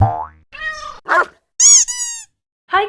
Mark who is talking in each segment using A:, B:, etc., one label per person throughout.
A: Hi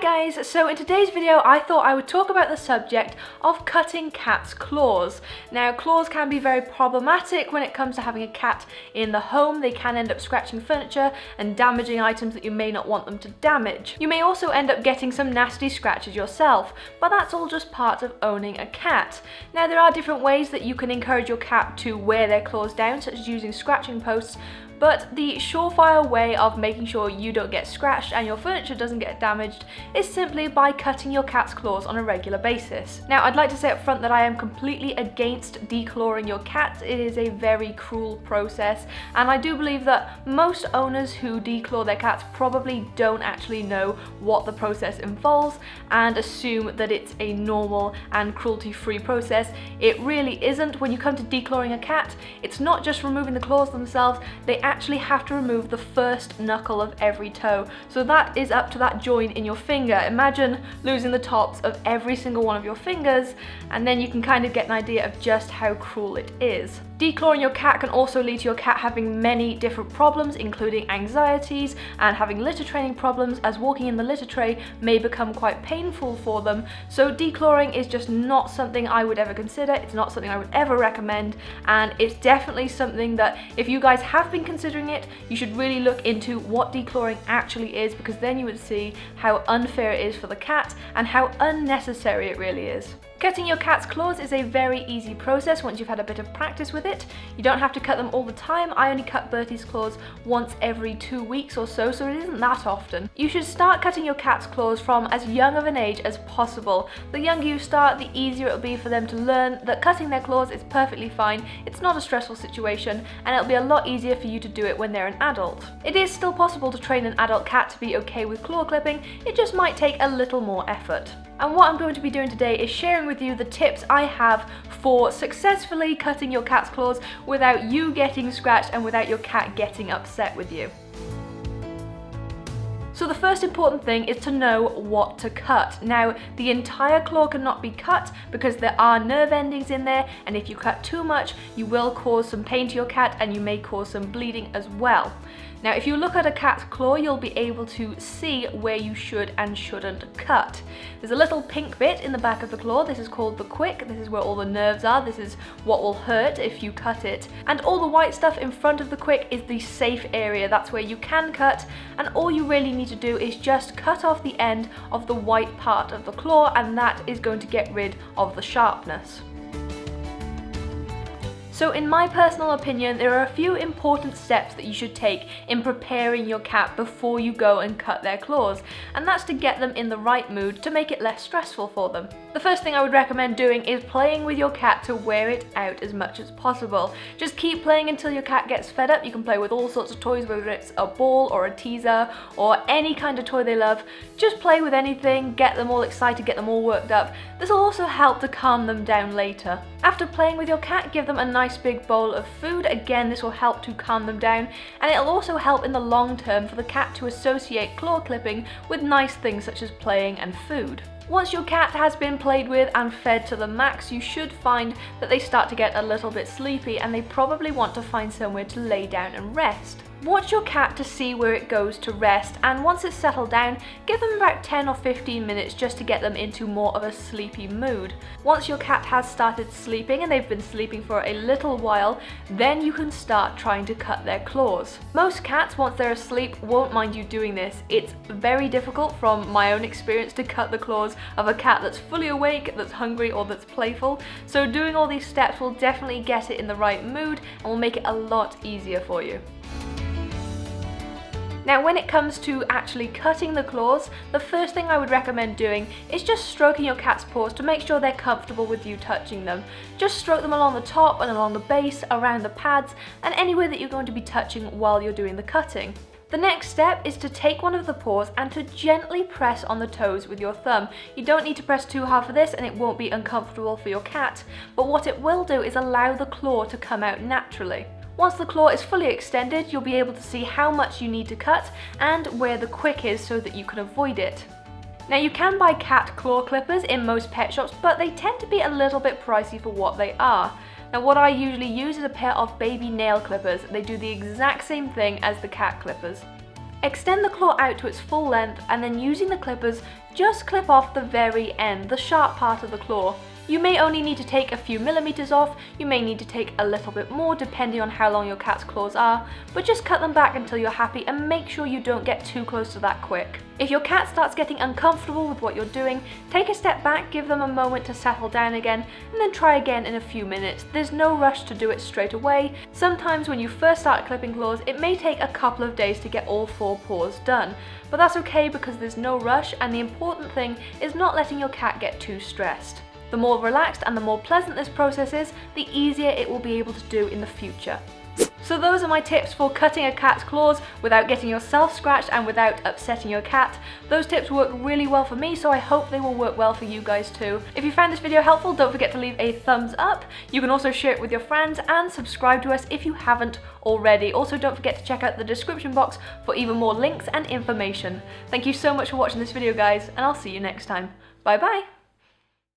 A: guys, so in today's video I thought I would talk about the subject of cutting cats' claws. Now claws can be very problematic when it comes to having a cat in the home. They can end up scratching furniture and damaging items that you may not want them to damage. You may also end up getting some nasty scratches yourself, but that's all just part of owning a cat. Now there are different ways that you can encourage your cat to wear their claws down, such as using scratching posts, but the surefire way of making sure you don't get scratched and your furniture doesn't get damaged is simply by cutting your cat's claws on a regular basis. Now I'd like to say up front that I am completely against declawing your cat. It is a very cruel process, and I do believe that most owners who declaw their cats probably don't actually know what the process involves and assume that it's a normal and cruelty-free process. It really isn't. When you come to declawing a cat, it's not just removing the claws themselves, they actually have to remove the first knuckle of every toe. So that is up to that joint in your finger. Imagine losing the tops of every single one of your fingers, and then you can kind of get an idea of just how cruel it is. Declawing your cat can also lead to your cat having many different problems, including anxieties and having litter training problems, as walking in the litter tray may become quite painful for them. So declawing is just not something I would ever consider. It's not something I would ever recommend, and it's definitely something that if you guys have been considering it, you should really look into what declawing actually is, because then you would see how unfair it is for the cat and how unnecessary it really is. Cutting your cat's claws is a very easy process once you've had a bit of practice with it. You don't have to cut them all the time. I only cut Bertie's claws once every 2 weeks or so, so it isn't that often. You should start cutting your cat's claws from as young of an age as possible. The younger you start, the easier it'll be for them to learn that cutting their claws is perfectly fine. It's not a stressful situation, and it'll be a lot easier for you to do it when they're an adult. It is still possible to train an adult cat to be okay with claw clipping. It just might take a little more effort. And what I'm going to be doing today is sharing with you the tips I have for successfully cutting your cat's claws without you getting scratched and without your cat getting upset with you. So the first important thing is to know what to cut. Now, the entire claw cannot be cut because there are nerve endings in there, and if you cut too much, you will cause some pain to your cat and you may cause some bleeding as well. Now, if you look at a cat's claw, you'll be able to see where you should and shouldn't cut. There's a little pink bit in the back of the claw. This is called the quick. This is where all the nerves are. This is what will hurt if you cut it. And all the white stuff in front of the quick is the safe area. That's where you can cut, and all you really need to do is just cut off the end of the white part of the claw, and that is going to get rid of the sharpness. So in my personal opinion, there are a few important steps that you should take in preparing your cat before you go and cut their claws, and that's to get them in the right mood to make it less stressful for them. The first thing I would recommend doing is playing with your cat to wear it out as much as possible. Just keep playing until your cat gets fed up. You can play with all sorts of toys, whether it's a ball or a teaser or any kind of toy they love. Just play with anything, get them all excited, get them all worked up. This will also help to calm them down later. After playing with your cat, give them a nice big bowl of food. Again, this will help to calm them down, and it'll also help in the long term for the cat to associate claw clipping with nice things such as playing and food. Once your cat has been played with and fed to the max, you should find that they start to get a little bit sleepy and they probably want to find somewhere to lay down and rest. Watch your cat to see where it goes to rest, and once it's settled down, give them about 10 or 15 minutes just to get them into more of a sleepy mood. Once your cat has started sleeping and they've been sleeping for a little while, then you can start trying to cut their claws. Most cats, once they're asleep, won't mind you doing this. It's very difficult from my own experience to cut the claws of a cat that's fully awake, that's hungry, or that's playful. So doing all these steps will definitely get it in the right mood and will make it a lot easier for you. Now, when it comes to actually cutting the claws, the first thing I would recommend doing is just stroking your cat's paws to make sure they're comfortable with you touching them. Just stroke them along the top and along the base, around the pads, and anywhere that you're going to be touching while you're doing the cutting. The next step is to take one of the paws and to gently press on the toes with your thumb. You don't need to press too hard for this and it won't be uncomfortable for your cat, but what it will do is allow the claw to come out naturally. Once the claw is fully extended, you'll be able to see how much you need to cut and where the quick is so that you can avoid it. Now, you can buy cat claw clippers in most pet shops, but they tend to be a little bit pricey for what they are. Now, what I usually use is a pair of baby nail clippers. They do the exact same thing as the cat clippers. Extend the claw out to its full length and then using the clippers, just clip off the very end, the sharp part of the claw. You may only need to take a few millimeters off, you may need to take a little bit more depending on how long your cat's claws are, but just cut them back until you're happy and make sure you don't get too close to that quick. If your cat starts getting uncomfortable with what you're doing, take a step back, give them a moment to settle down again, and then try again in a few minutes. There's no rush to do it straight away. Sometimes when you first start clipping claws, it may take a couple of days to get all 4 paws done, but that's okay because there's no rush, and the important thing is not letting your cat get too stressed. The more relaxed and the more pleasant this process is, the easier it will be able to do in the future. So those are my tips for cutting a cat's claws without getting yourself scratched and without upsetting your cat. Those tips work really well for me, so I hope they will work well for you guys too. If you found this video helpful, don't forget to leave a thumbs up. You can also share it with your friends and subscribe to us if you haven't already. Also, don't forget to check out the description box for even more links and information. Thank you so much for watching this video, guys, and I'll see you next time. Bye bye!